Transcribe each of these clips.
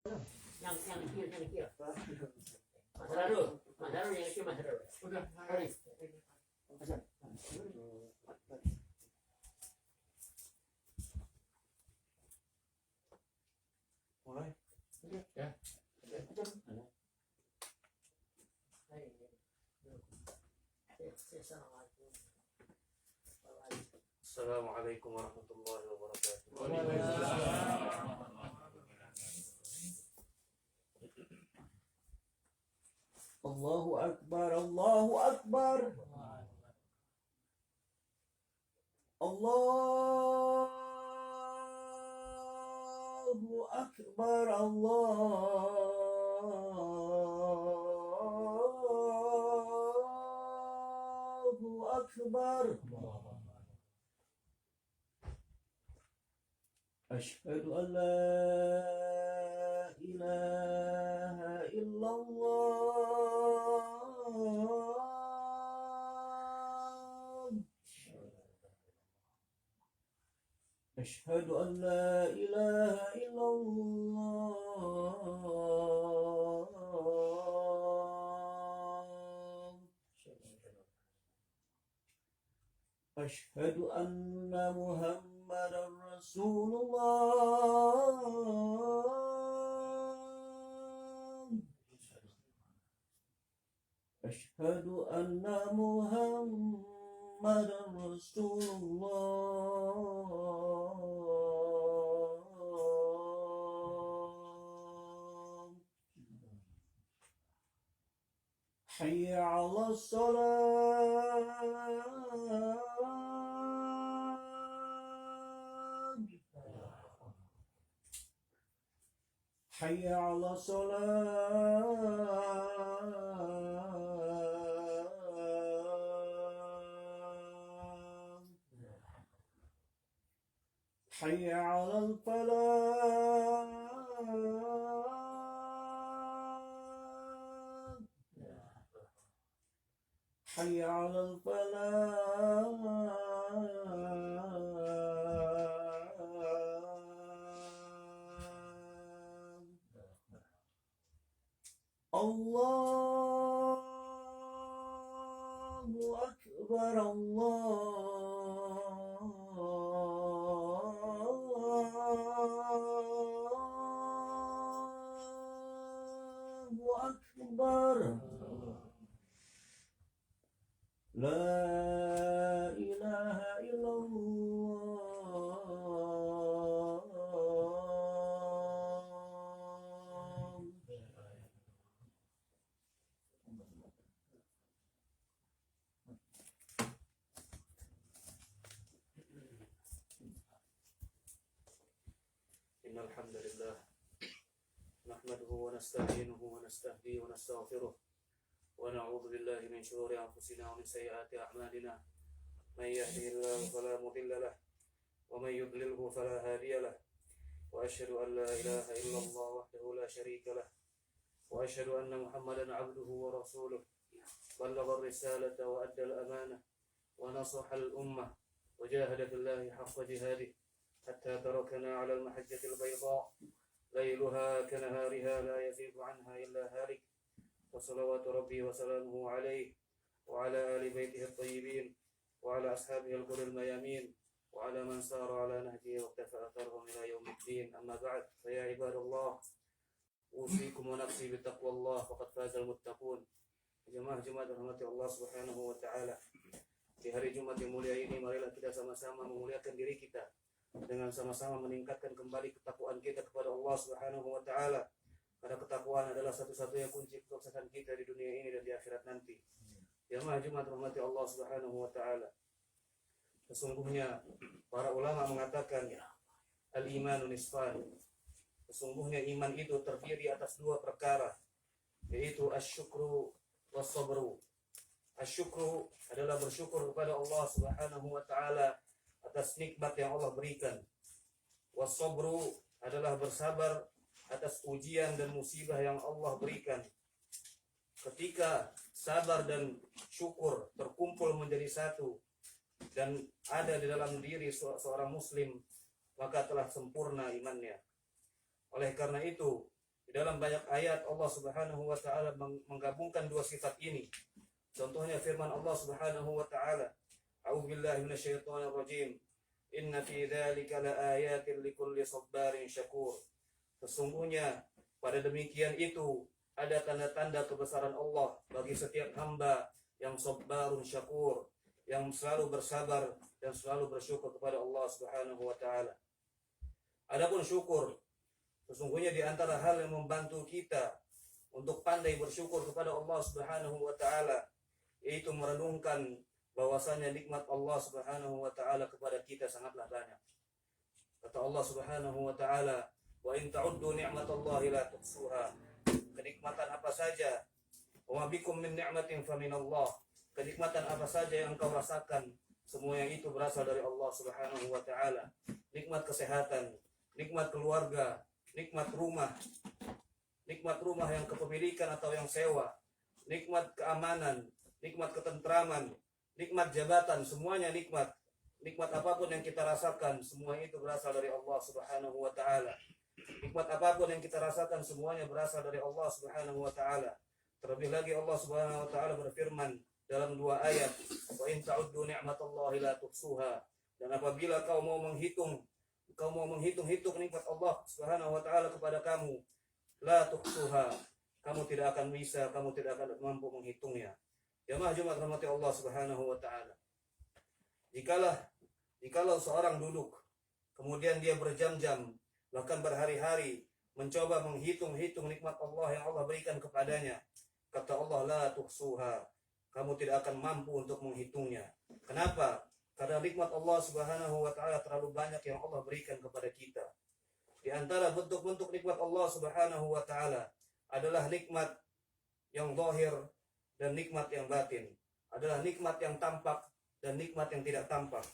Yang kecil. Mas Haru yang kecil Mas Haru. Udah, hari. Mulai. Ya. Assalamualaikum warahmatullahi wabarakatuh. Allahu Akbar, Allahu Akbar. Allahu Akbar, Allahu Akbar. Asyhadu an la ilaha illallah. Asyhadu an la ilaha illallah. Asyhadu anna Muhammadar Rasulullah. Asyhadu anna Muhammadar Rasulullah. Hayya 'alas salat. Hayya 'alas salat. Hayya 'alal falah. Hayya 'alal falah. Allahu Akbar, Allahu Akbar. La ilaha illallah. Innal hamdalillah nahmaduhu wa nasta'inuhu wa nastahdihi wa nastaghfiruh wa na'udzu billahi min shururi anfusina wa min sayyiati a'malina. May yahdihillahu fala mudilla lahu wa may yudlilhu fala hadiya lahu. Wa asyhadu an la ilaha illallah wahdahu la syarika lahu wa asyhadu anna Muhammadan 'abduhu wa rasuluh. Ballagha ar-risalata wa adda al-amanah wa nasaha al-ummah wa jahada fillahi haqqa jihadihi hatta tarakana 'ala al-mahajjati al-bayda layluha kanahariha la yazighu 'anha illa halik. Wa salawatu rabbi wa salamuhu 'alaihi wa 'ala ali baitihi at-tayyibin wa 'ala ashabihi al-ghurril mayamin wa 'ala man sara 'ala nahjihi wa iqtafa atharahum ila yaumiddin. Amma ba'd, fa ya ibadallah, usikum wa nafsi bi taqwallah faqad fazal muttaqun. Jemaah-jemaah rahmati Allah Subhanahu wa taala. Di hari Jumat yang mulia ini, marilah kita sama-sama memuliakan diri kita dengan sama-sama meningkatkan kembali ketakwaan kita kepada Allah Subhanahu wa taala. Karena ketakwaan adalah satu-satunya kunci kesuksesan kita di dunia ini dan di akhirat nanti. Jemaah-jemaah rahmati Allah Subhanahu wa taala. Sesungguhnya para ulama mengatakan al-imanu nisfan. Sesungguhnya iman itu terdiri atas dua perkara, yaitu asyukru was-sabru. Asyukru adalah bersyukur kepada Allah Subhanahu wa taala atas nikmat yang Allah berikan. Was-sabru adalah bersabar atas ujian dan musibah yang Allah berikan. Ketika sabar dan syukur terkumpul menjadi satu dan ada di dalam diri seorang muslim, maka telah sempurna imannya. Oleh karena itu, Di dalam banyak ayat Allah Subhanahu wa taala menggabungkan dua sifat ini. Contohnya firman Allah Subhanahu wa taala, A'udzubillahi minasyaitonir rajim. Inna fi dzalika laayatin likulli sabarin syakur. Sesungguhnya pada demikian itu ada tanda-tanda kebesaran Allah bagi setiap hamba yang sabarun syakur, yang selalu bersabar dan selalu bersyukur kepada Allah Subhanahu wa taala. Adapun syukur, sesungguhnya di antara hal yang membantu kita untuk pandai bersyukur kepada Allah Subhanahu wa taala yaitu merenungkan bahwasanya nikmat Allah Subhanahu wa taala kepada kita sangatlah banyak. Kata Allah Subhanahu wa taala, "Wa in ta'uddu ni'matallahi la tuhsuha." Kenikmatan apa saja, wa bikum min ni'matin fa min Allah. Kenikmatan apa saja yang engkau rasakan, semua yang itu berasal dari Allah Subhanahu wa taala. Nikmat kesehatan, nikmat keluarga, nikmat rumah yang kepemilikan atau yang sewa, nikmat keamanan, nikmat ketentraman, nikmat jabatan, semuanya nikmat. Nikmat apapun yang kita rasakan, semua itu berasal dari Allah Subhanahu wa taala. Nikmat apapun yang kita rasakan, semuanya berasal dari Allah Subhanahu wa taala. Terlebih lagi Allah Subhanahu wa taala berfirman dalam dua ayat, "Wa in ta'uddu ni'matallahi la tuhsuha." Dan apabila kau mau menghitung nikmat Allah Subhanahu wa taala kepada kamu, la tuhsuha, kamu tidak akan bisa, kamu tidak akan mampu menghitungnya. Jamaah Jumat rahmati Allah Subhanahu wa taala. Jikalau seorang duduk, kemudian dia berjam-jam, bahkan berhari-hari mencoba menghitung nikmat Allah yang Allah berikan kepadanya, kata Allah, la tuhsuha, kamu tidak akan mampu untuk menghitungnya. Kenapa? Karena nikmat Allah Subhanahu wa taala terlalu banyak yang Allah berikan kepada kita. Di antara bentuk-bentuk nikmat Allah Subhanahu wa taala adalah nikmat yang zahir dan nikmat yang batin. Adalah nikmat yang tampak dan nikmat yang tidak tampak.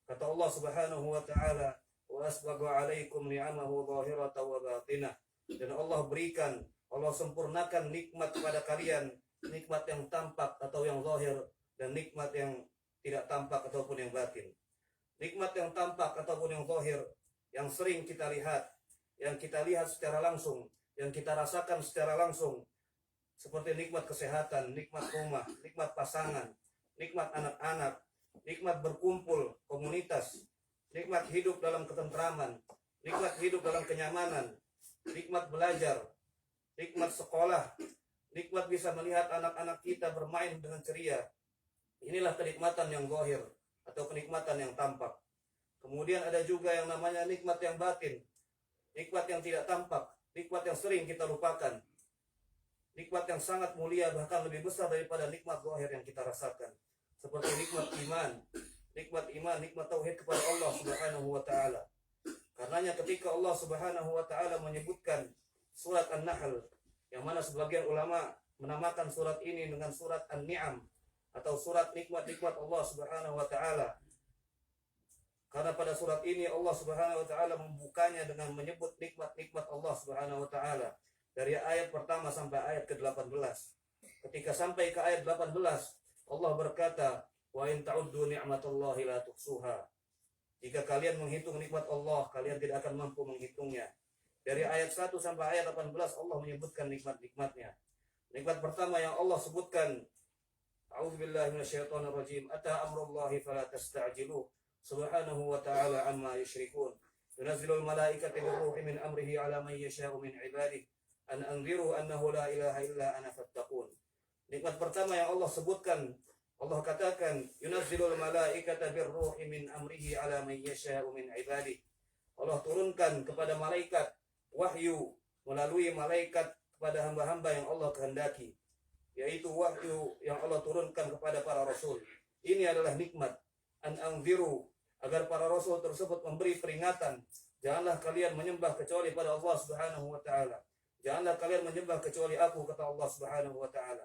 Kata Allah Subhanahu wa taala, "Wa asbagha 'alaikum ni'amahu zahiratan wa batinah." Dan Allah berikan, Allah sempurnakan nikmat kepada kalian, nikmat yang tampak atau yang zahir dan nikmat yang tidak tampak ataupun yang batin. Nikmat yang tampak ataupun yang zahir yang sering kita lihat, yang kita lihat secara langsung, yang kita rasakan secara langsung, seperti nikmat kesehatan, nikmat rumah, nikmat pasangan, nikmat anak-anak, nikmat berkumpul komunitas, nikmat hidup dalam ketentraman, nikmat hidup dalam kenyamanan, nikmat belajar, nikmat sekolah, nikmat bisa melihat anak-anak kita bermain dengan ceria. Inilah kenikmatan yang zahir atau kenikmatan yang tampak. Kemudian ada juga yang namanya nikmat yang batin, nikmat yang tidak tampak, nikmat yang sering kita lupakan, nikmat yang sangat mulia, bahkan lebih besar daripada nikmat zahir yang kita rasakan, seperti nikmat iman, nikmat tauhid kepada Allah Subhanahu wa taala. Karenanya ketika Allah Subhanahu wa taala menyebutkan surat An-Nahl, yang mana sebagian ulama menamakan surat ini dengan surat An-Ni'am atau surat nikmat-nikmat Allah Subhanahu wa taala. Karena pada surat ini Allah Subhanahu wa taala membukanya dengan menyebut nikmat-nikmat Allah Subhanahu wa taala dari ayat pertama sampai ayat ke-18. Ketika sampai ke ayat 18, Allah berkata, "Wa in ta'uddu ni'matallahi la tuhsuha." Jika kalian menghitung nikmat Allah, kalian tidak akan mampu menghitungnya. Dari ayat 1 sampai ayat 18 Allah menyebutkan nikmat-nikmatnya. Nikmat pertama yang Allah sebutkan, A'udzubillahi minasyaitonir rajim. Ata amrullahi fala tasta'jiluh. Subhanahu wa ta'ala amma yusyrikun. Yunazzilul malaikata birruhi min amrihi 'ala man yasha'u min 'ibadihi an anziru annahu la ilaha illa ana fattaqun. Nikmat pertama yang Allah sebutkan, Allah katakan, Yunazzilul malaikata birruhi min amrihi 'ala man yasha'u min 'ibadihi. Allah turunkan kepada malaikat wahyu melalui malaikat kepada hamba-hamba yang Allah kehendaki, yaitu wahyu yang Allah turunkan kepada para rasul. Ini adalah nikmat. An anziru, agar para rasul tersebut memberi peringatan, janganlah kalian menyembah kecuali pada Allah Subhanahu wa taala. Janganlah kalian menyembah kecuali aku, kata Allah Subhanahu wa taala.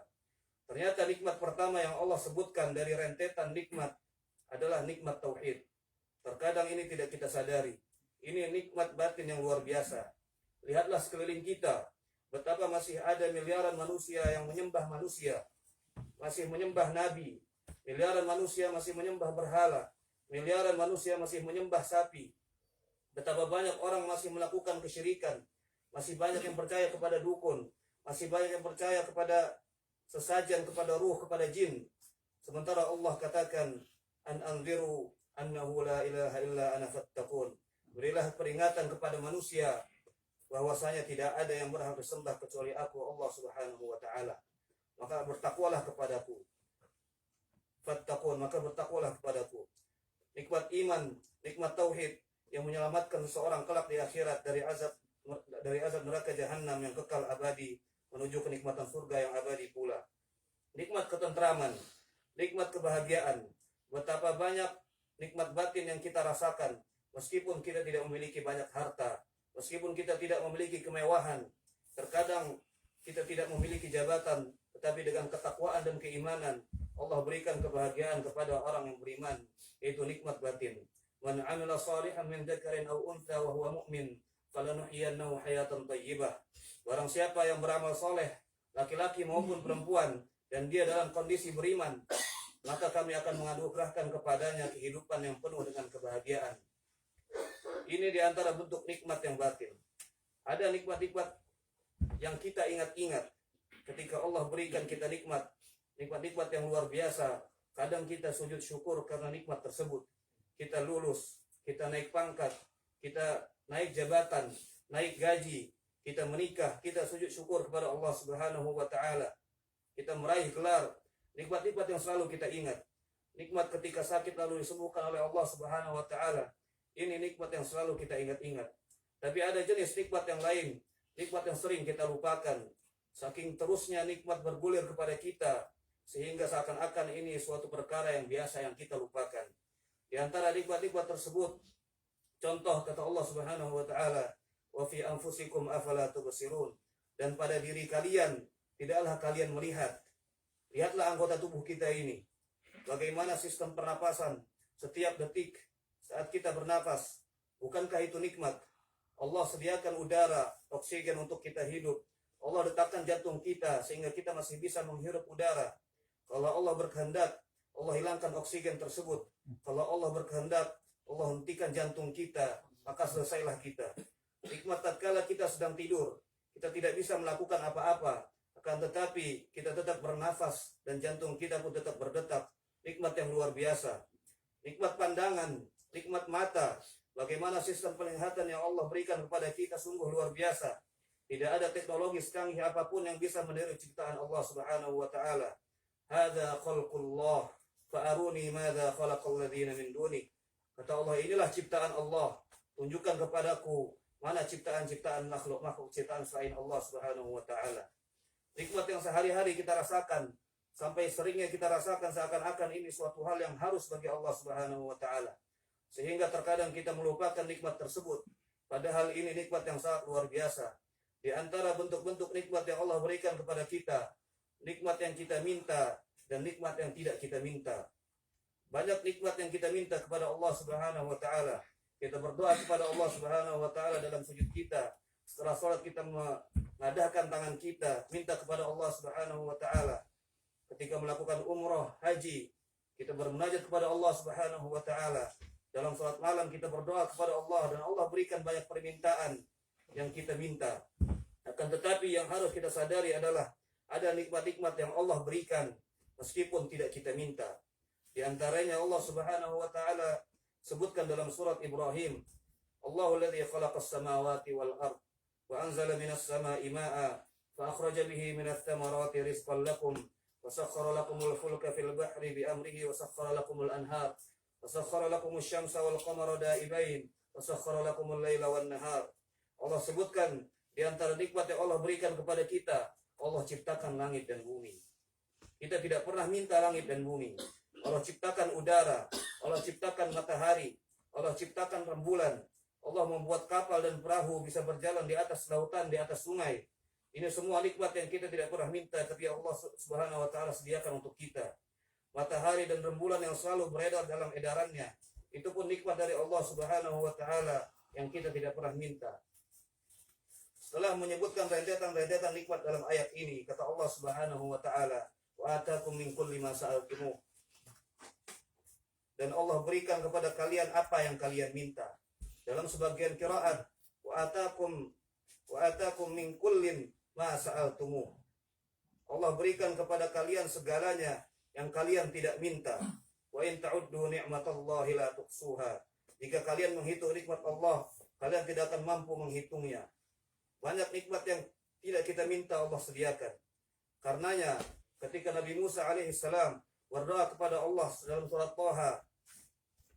Ternyata nikmat pertama yang Allah sebutkan dari rentetan nikmat adalah nikmat tauhid. Terkadang ini tidak kita sadari. Ini nikmat batin yang luar biasa. Lihatlah sekeliling kita, betapa masih ada miliaran manusia yang menyembah manusia, masih menyembah nabi. Miliaran manusia masih menyembah berhala. Miliaran manusia masih menyembah sapi. Betapa banyak orang masih melakukan kesyirikan. masih banyak yang percaya kepada dukun, masih banyak yang percaya kepada sesajen, kepada ruh, kepada jin. Sementara Allah katakan, an anziru annahu la ilaha illa ana fattaqun. Berilah peringatan kepada manusia bahwasanya tidak ada yang berhak disembah kecuali aku, Allah Subhanahu wa taala. Maka bertakwalah kepadaku. Fattaqun, maka bertakwalah kepadaku. Nikmat iman, nikmat tauhid yang menyelamatkan seseorang kelak di akhirat dari azab neraka jahanam yang kekal abadi menuju kenikmatan surga yang abadi pula. Nikmat ketentraman, nikmat kebahagiaan. Betapa banyak nikmat batin yang kita rasakan meskipun kita tidak memiliki banyak harta, meskipun kita tidak memiliki kemewahan. Terkadang kita tidak memiliki jabatan, tetapi dengan ketakwaan dan keimanan Allah berikan kebahagiaan kepada orang yang beriman, yaitu nikmat batin. Man 'amila shalihan min dzakarin aw untha wa huwa mu'min falanuhyiyannahu hayatan thayyibah. Barang siapa yang beramal soleh, laki-laki maupun perempuan, dan dia dalam kondisi beriman, maka kami akan menganugerahkan kepadanya kehidupan yang penuh dengan kebahagiaan. Ini diantara bentuk nikmat yang batin. Ada nikmat-nikmat yang kita ingat-ingat ketika Allah berikan kita nikmat yang luar biasa. Kadang kita sujud syukur karena nikmat tersebut. Kita lulus, kita naik pangkat, kita naik jabatan, naik gaji, kita menikah, kita sujud syukur kepada Allah Subhanahu wa taala. Kita meraih gelar, nikmat-nikmat yang selalu kita ingat. Nikmat ketika sakit lalu disembuhkan oleh Allah Subhanahu wa taala. Ini nikmat yang selalu kita ingat-ingat. Tapi ada jenis nikmat yang lain, nikmat yang sering kita lupakan. Saking terusnya nikmat bergulir kepada kita, sehingga seakan-akan ini suatu perkara yang biasa yang kita lupakan. Di antara nikmat-nikmat tersebut, contoh kata Allah Subhanahu wa taala, "Wa fi anfusikum afala tubsirun." Dan pada diri kalian tidaklah kalian melihat. Lihatlah anggota tubuh kita ini. Bagaimana sistem pernapasan setiap detik saat kita bernapas. Bukankah itu nikmat? Allah sediakan udara, oksigen untuk kita hidup. Allah letakkan jantung kita sehingga kita masih bisa menghirup udara. Kalau Allah berkehendak, Allah hilangkan oksigen tersebut. Kalau Allah berkehendak, Allah hentikan jantung kita, maka selesailah kita. Nikmat tatkala kita sedang tidur, kita tidak bisa melakukan apa-apa, akan tetapi kita tetap bernafas dan jantung kita pun tetap berdetak. Nikmat yang luar biasa. Nikmat pandangan, nikmat mata. Bagaimana sistem penglihatan yang Allah berikan kepada kita sungguh luar biasa. Tidak ada teknologi secanggih apapun yang bisa meniru ciptaan Allah Subhanahu wa taala. Hadza khalqullah fa'aruni madza khalaqal ladzina min duni. Kata Allah, inilah ciptaan Allah. Tunjukkan kepadaku mana ciptaan-ciptaan makhluk-makhluk ciptaan selain Allah Subhanahu wa taala. Nikmat yang sehari-hari kita rasakan, sampai seringnya kita rasakan seakan-akan ini suatu hal yang harus bagi Allah Subhanahu wa taala. Sehingga terkadang kita melupakan nikmat tersebut. Padahal ini nikmat yang sangat luar biasa. Di antara bentuk-bentuk nikmat yang Allah berikan kepada kita, nikmat yang kita minta dan nikmat yang tidak kita minta. Banyak nikmat yang kita minta kepada Allah Subhanahu wa taala. Kita berdoa kepada Allah Subhanahu wa taala dalam sujud kita. Setelah salat kita mengadahkan tangan kita, minta kepada Allah Subhanahu wa taala. Ketika melakukan umrah, haji, kita bermunajat kepada Allah Subhanahu wa taala. Dalam salat malam kita berdoa kepada Allah dan Allah berikan banyak permintaan yang kita minta. Akan tetapi yang harus kita sadari adalah ada nikmat-nikmat yang Allah berikan meskipun tidak kita minta. Di antaranya Allah Subhanahu wa taala sebutkan dalam surat Ibrahim, Allahul ladzi khalaqas samawati wal ard wa anzala minas samaa'i maa'a fa akhraja bihi minats thamarati rizqan lakum wa sakhkhara lakumul fulka fil bahri bi amrihi wa sakhkhara lakumul anhar wa sakhkhara lakumus syamsa wal qamara da'ibain wa sakhkhara lakumul laila wan nahar. Allah sebutkan di antara nikmat yang Allah berikan kepada kita, Allah ciptakan langit dan bumi. Kita tidak pernah minta langit dan bumi. Allah ciptakan udara, Allah ciptakan matahari, Allah ciptakan rembulan. Allah membuat kapal dan perahu bisa berjalan di atas lautan, di atas sungai. Ini semua nikmat yang kita tidak pernah minta, tapi Allah Subhanahu wa taala sediakan untuk kita. Matahari dan rembulan yang selalu beredar dalam edarannya, itu pun nikmat dari Allah Subhanahu wa taala yang kita tidak pernah minta. Setelah menyebutkan rentetan-rentetan nikmat dalam ayat ini, kata Allah Subhanahu wa taala, "Wa atakum min kulli ma sa'altumuh." Dan Allah berikan kepada kalian apa yang kalian minta. Dalam sebagian qiraat, "Wa atakum wa atakum min kullin ma sa'altumuh. Allah berikan kepada kalian segalanya yang kalian tidak minta. Wa in ta'uddu ni'matallahi la tuhsuha. Jika kalian menghitung nikmat Allah, kalian tidak akan mampu menghitungnya. Banyak nikmat yang tidak kita minta Allah sediakan. Karenanya ketika Nabi Musa alaihissalam berdoa kepada Allah dalam surat Thaha,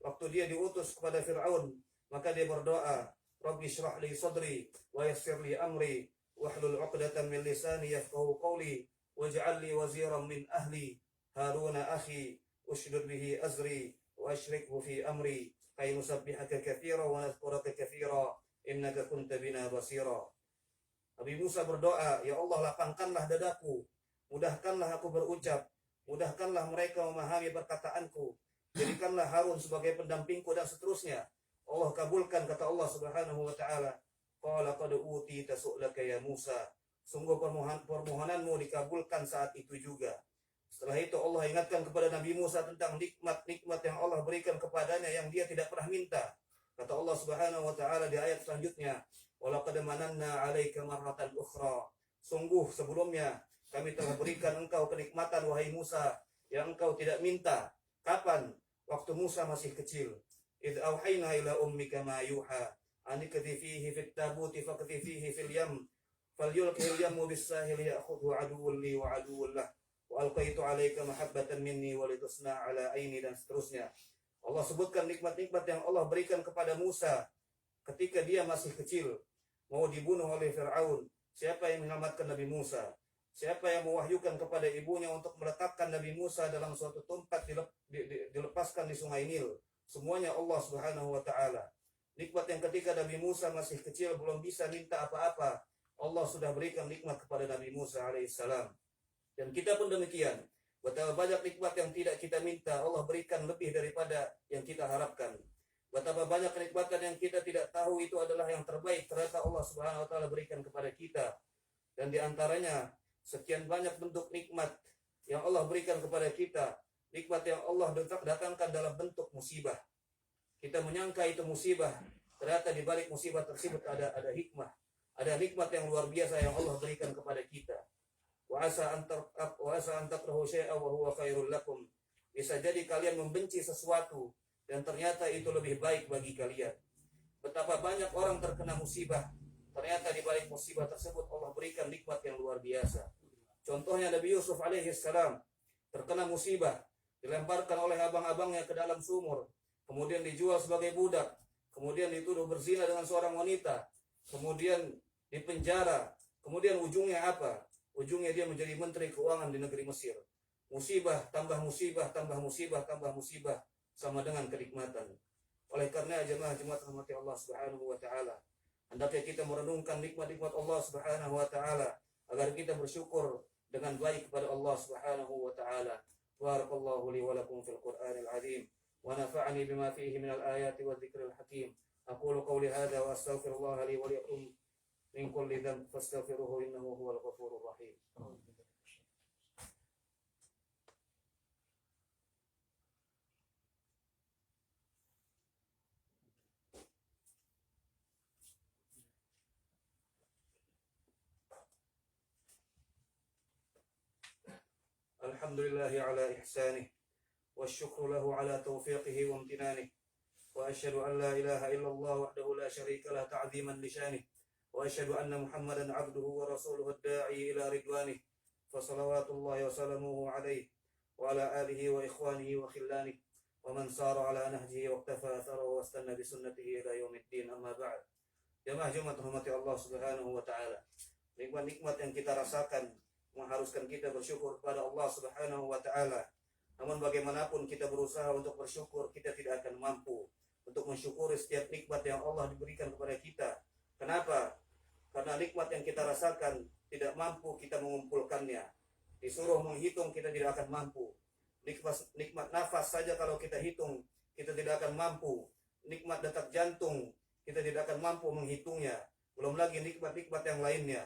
waktu dia diutus kepada Fir'aun, maka dia berdoa, Rabbi syrah li sadri wa yassir li amri wahlul 'uqdatam min lisani yafqahu qawli waj'al li waziran min ahli Haruna akhi ushdud bihi azri wa ashrikhu fi amri kay nusabbihaka katsira wa nadhkuraka katsira innaka kunta bina basira. Nabi Musa berdoa, ya Allah lapangkanlah dadaku, mudahkanlah aku berucap, mudahkanlah mereka memahami perkataanku, jadikanlah Harun sebagai pendampingku dan seterusnya. Allah kabulkan kata Allah Subhanahu wa taala, qala qad utita su'laka ya Musa. Sungguh permohonanmu dikabulkan saat itu juga. Setelah itu Allah ingatkan kepada Nabi Musa tentang nikmat-nikmat yang Allah berikan kepadanya yang dia tidak pernah minta. Kata Allah Subhanahu wa taala di ayat selanjutnya, walaqad mananna 'alaika marratan ukhra. Sungguh sebelumnya kami telah berikan engkau kenikmatan wahai Musa yang engkau tidak minta. Kapan? Waktu Musa masih kecil. Idh auhayna ila ummika ma yuha anikati fihi fit tabuti faqti fihi fil yam falyulqi al-yammu bis-sahili ya'khudhu 'aduwwun li wa 'aduwwun lah wa alqaitu 'alaika mahabbatan minni wa litusna 'ala 'aini dan seterusnya. Allah sebutkan nikmat-nikmat yang Allah berikan kepada Musa ketika dia masih kecil, mau dibunuh oleh Fir'aun. Siapa yang menyelamatkan Nabi Musa? Siapa yang mewahyukan kepada ibunya untuk meletakkan Nabi Musa dalam suatu tempat dilepaskan di sungai Nil? Semuanya Allah Subhanahu wa taala. Nikmat yang ketika Nabi Musa masih kecil belum bisa minta apa-apa, Allah sudah berikan nikmat kepada Nabi Musa alaihissalam. Dan kita pun demikian. Betapa banyak nikmat yang tidak kita minta, Allah berikan lebih daripada yang kita harapkan. Betapa banyak kenikmatan yang kita tidak tahu itu adalah yang terbaik, ternyata Allah Subhanahu wa taala berikan kepada kita. Dan di antaranya sekian banyak bentuk nikmat yang Allah berikan kepada kita, nikmat yang Allah datangkan dalam bentuk musibah. Kita menyangka itu musibah, ternyata di balik musibah tersebut ada hikmah, ada nikmat yang luar biasa yang Allah berikan kepada kita. Wa asa an takrahu syai'an wa huwa khairul lakum. Bisa jadi kalian membenci sesuatu dan ternyata itu lebih baik bagi kalian. Betapa banyak orang terkena musibah, ternyata di balik musibah tersebut Allah berikan nikmat yang luar biasa. Contohnya Nabi Yusuf alaihissalam terkena musibah, dilemparkan oleh abang-abangnya ke dalam sumur, kemudian dijual sebagai budak, kemudian dituduh berzina dengan seorang wanita, kemudian dipenjara, kemudian ujungnya apa? Ujungnya dia menjadi menteri keuangan di negeri Mesir. Musibah tambah musibah, tambah musibah, tambah musibah, sama dengan kenikmatan. Oleh karena jemaah-jemaah rahmati Allah Subhanahu wa taala, hendaknya kita merenungkan nikmat-nikmat Allah Subhanahu wa taala agar kita bersyukur dengan baik kepada Allah Subhanahu wa taala. Barakallahu li wa lakum fil Qur'anil azim wa nafa'ani bima fihi minal ayati wadh-dhikril hakim. Aqulu qawli hadha wa astaghfirullah li wa lakum min kulli dhanb fastaghfiruhu innahu huwal ghafurur rahim. Alhamdulillahi ala ihsanih wasyukru lahu ala taufiqihi wa amtinanihi wa asyhadu an la ilaha illallah wahdahu la syarika lah ta'ziman li syanihi wa asyhadu anna Muhammadan abduhu wa rasuluhu ad-da'i ila ridwanihi fa salawatullahi wa salamuhu alaihi wa ala alihi wa ikhwanihi wa khillanihi wa man sara ala nahjihi wa iktafa atharahu wa istanna bi sunnatihi ila yaumiddin, amma ba'd. Jemaah-jemaah rahmati Allah Subhanahu wa taala, nikmat-nikmat yang kita rasakan mengharuskan kita bersyukur kepada Allah Subhanahu wa taala. Namun bagaimanapun kita berusaha untuk bersyukur, kita tidak akan mampu untuk mensyukuri setiap nikmat yang Allah diberikan kepada kita. Kenapa? Karena nikmat yang kita rasakan tidak mampu kita mengumpulkannya. Disuruh menghitung kita tidak akan mampu. Nikmat nafas saja kalau kita hitung, kita tidak akan mampu. Nikmat detak jantung, kita tidak akan mampu menghitungnya. Belum lagi nikmat-nikmat yang lainnya.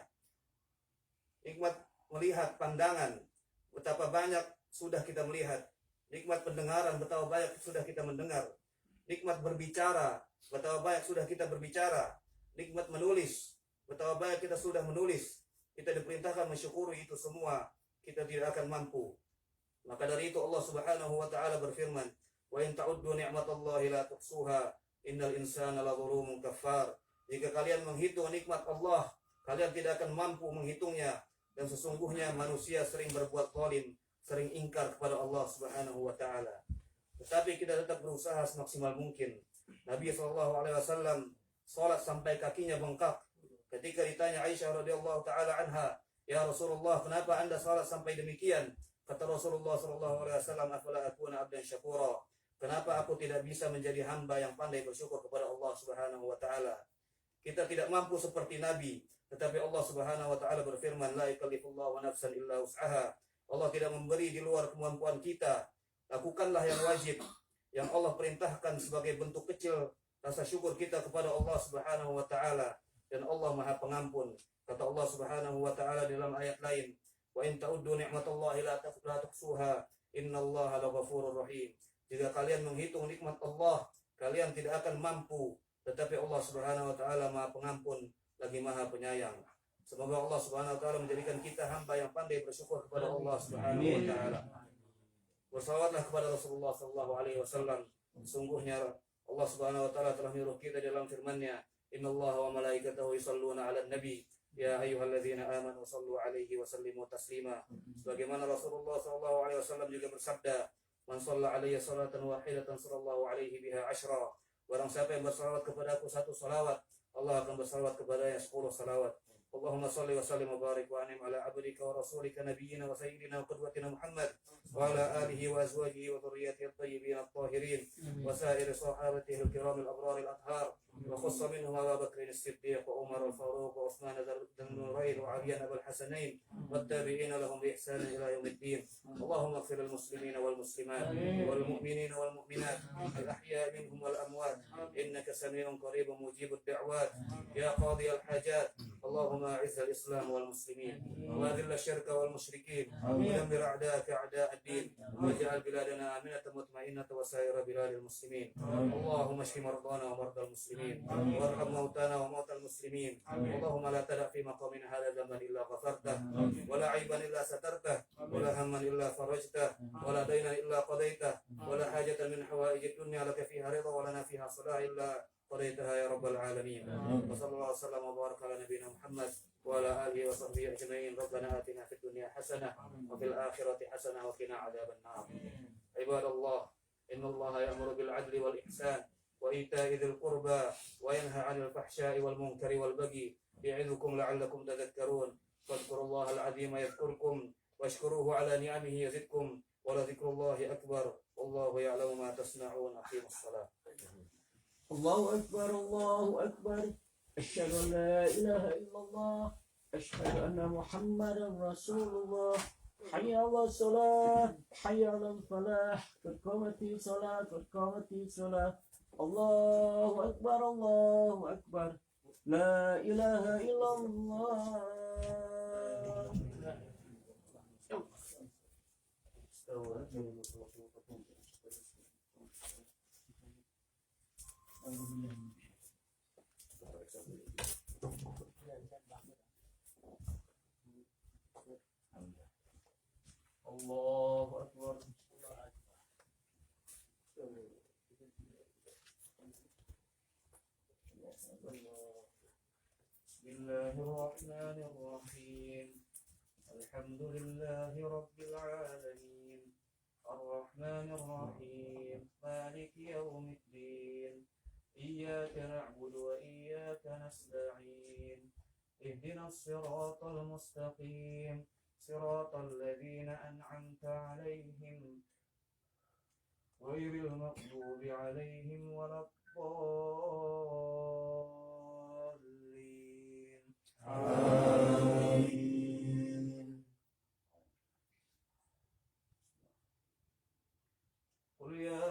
Nikmat melihat pandangan, betapa banyak sudah kita melihat. Nikmat pendengaran, betapa banyak sudah kita mendengar. Nikmat berbicara, betapa banyak sudah kita berbicara. Nikmat menulis, betapa banyak kita sudah menulis, kita diperintahkan mensyukuri itu semua, kita tidak akan mampu. Maka dari itu Allah Subhanahu wa taala berfirman, "Wa in ta'uddu ni'matallahi la tuhsuha, innal insana ladzalumun kafar." Jika kalian menghitung nikmat Allah, kalian tidak akan mampu menghitungnya, dan sesungguhnya manusia sering berbuat zalim, sering ingkar kepada Allah Subhanahu wa taala. Tetapi kita tetap berusaha semaksimal mungkin. Nabi SAW salat sampai kakinya bengkak. Ketika ditanya Aisyah radhiyallahu taala anha, "Ya Rasulullah, kenapa Anda salat sampai demikian?" Kata Rasulullah SAW, "Afala akuna abdan syakura?" Kenapa aku tidak bisa menjadi hamba yang pandai bersyukur kepada Allah Subhanahu wa taala? Kita tidak mampu seperti Nabi, tetapi Allah Subhanahu wa taala berfirman, "La yukallifullahu nafsan illa wus'aha." Allah tidak memberi di luar kemampuan kita. Lakukanlah yang wajib, yang Allah perintahkan sebagai bentuk kecil rasa syukur kita kepada Allah Subhanahu wa taala, dan Allah Maha Pengampun. Kata Allah Subhanahu wa taala dalam ayat lain, "Wa in ta'uddu ni'matallahi la tuhsuha, innallaha laghafurur rahim." Jika kalian menghitung nikmat Allah, kalian tidak akan mampu, tetapi Allah Subhanahu wa taala Maha Pengampun lagi Maha Penyayang. Semoga Allah Subhanahu wa taala menjadikan kita hamba yang pandai bersyukur kepada Allah Subhanahu wa taala. Bersalawatlah kepada Rasulullah sallallahu alaihi wasallam. Sungguhnya Allah Subhanahu wa taala telah menyuruh kita dalam firman-Nya, "Innallaha wa malaikatahu yusholluna 'alan nabi, ya ayyuhalladzina amanu shallu 'alaihi wa sallimu taslima." Sebagaimana Rasulullah sallallahu alaihi wasallam juga bersabda, "Man shalla 'alayya salatan wahidatan sallallahu 'alaihi biha 'ashra." Barang siapa yang bersalawat kepadaku satu salawat, Allah akan bersalawat kepadanya 10 salawat. Allahumma salli wa sallim wa barik wa anim ala abdika wa rasulika nabiyyina wa sayyidina wa qudwatina Muhammad wa ala alihi wa azwajihi wa dhurriyyatihi at-tayyibin at-tahirin wa sa'iri sahabatihi al-kiram al-abrar al-athhar wa khassa minhum Abu Bakr as-Siddiq wa Umar al-Faruq wa Uthman al-Nurayn wa Ali Abul Hasanain wat-tabi'in lahum bi ihsan ila yaumiddin. Allahumma ighfir lil muslimina wal muslimat wal mu'minina wal mu'minat al-ahya'i minhum wal amwat innaka sami'un qaribun mujibud da'wat ya qadi al-hajat. اللهم اعز الاسلام والمسلمين واذل الشرك والمشركين ودمر اعداءك اعداء الدين واجعل بلادنا امنه مطمئنه وسائر بلاد المسلمين. اللهم اشف مرضانا ومرضى المسلمين وارحم موتانا وموتى المسلمين. اللهم لا تدع في مقامنا هذا ذنبا الا غفرته ولا عيبا الا سترته ولا هما الا فرجته ولا دينا الا قضيته ولا حاجه من حوائج الدنيا لك فيها رضا ولنا فيها صلاح الا قضيتها يا رب العالمين. وصلى الله وسلم وبارك على نبينا محمد وعلى اله وصحبه اجمعين. ربنا اتنا في الدنيا حسنه وفي الاخره حسنه وقنا عذاب النار. عباد الله، ان الله يامر بالعدل والاحسان وايتاء ذي القربى وينهى عن الفحشاء والمنكر والبغي يعظكم لعلكم تذكرون. فاذكروا الله العظيم يذكركم واشكروه على نعمه يزدكم ولذكر الله اكبر والله يعلم ما تصنعون. اقيموا الصلاه. الله أكبر الله أكبر أشهد أن لا إله إلا الله أشهد أن محمدا رسول الله حي على الصلاة حي على الفلاح قد قامت الصلاة قد قامت الصلاة الله أكبر الله أكبر لا إله إلا الله. Allahu Akbar. Bismillahirrahmanirrahim. Alhamdulillahi rabbil alamin. Ar-Rahmanir-Rahim. Maliki yaumiddin. Iyyaka na'budu wa iyyaka nasta'in. Ihdinas siratal mustaqim. Siratal ladzina an'amta 'alaihim ghairil maghdubi 'alaihim waladdallin. Amin. Qul ya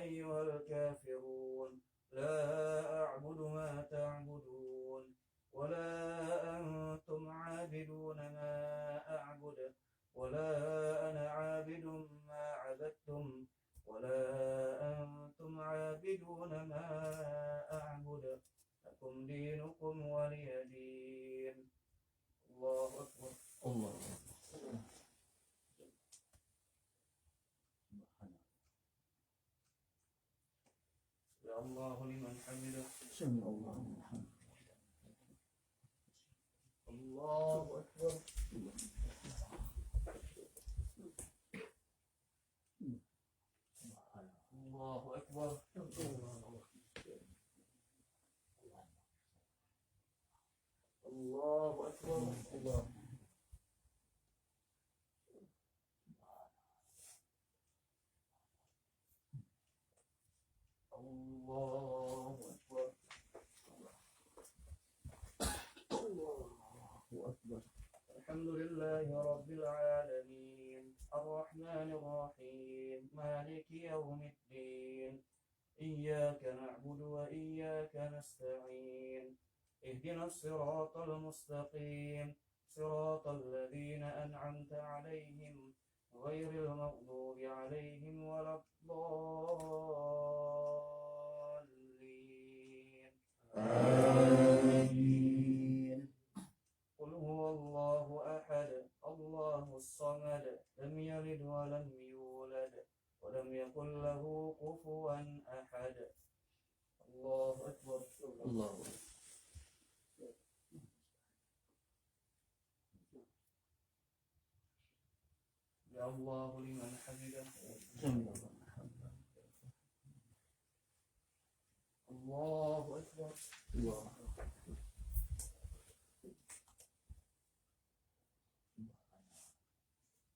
ayyuhal kafirun la a'budu ma ta'budun wa la antum 'abiduna ma a'budu wa la ana 'abidun ma 'abadtum wa la antum 'abiduna ma a'budu lakum dinukum waliya din. الله لمن حمده. سمع الله الحمد. الله أكبر. الله أكبر. الله أكبر. الله الله أكبر. الله أكبر. الحمد لله رب العالمين الرحمن الرحيم مالك يوم الدين إياك نعبد وإياك نستعين اهدنا الصراط المستقيم صراط الذين أنعمت عليهم غير المغضوب عليهم ولا الضالين. آمين. قل هو الله أحد الله الصمد لم يلد ولم يولد ولم يكن له كفوا أحد. الله أكبر. الله يا الله لمن حمده. سمع الله أكبر. الله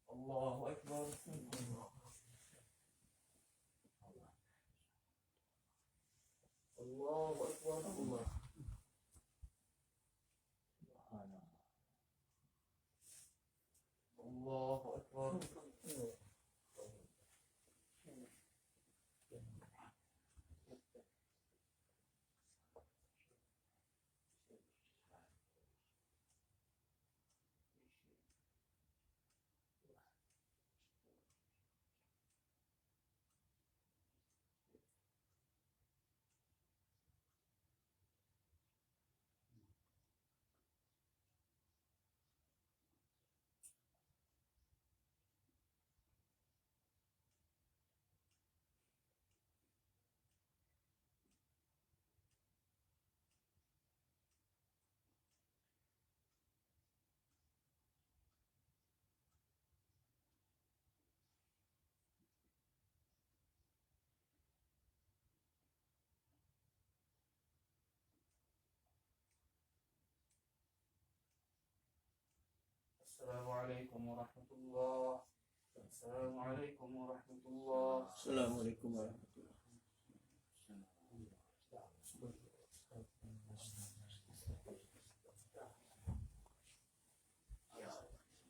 الله أكبر. الله أكبر. الله الله أكبر. السلام عليكم ورحمة الله. السلام عليكم ورحمة الله. السلام عليكم ورحمة الله.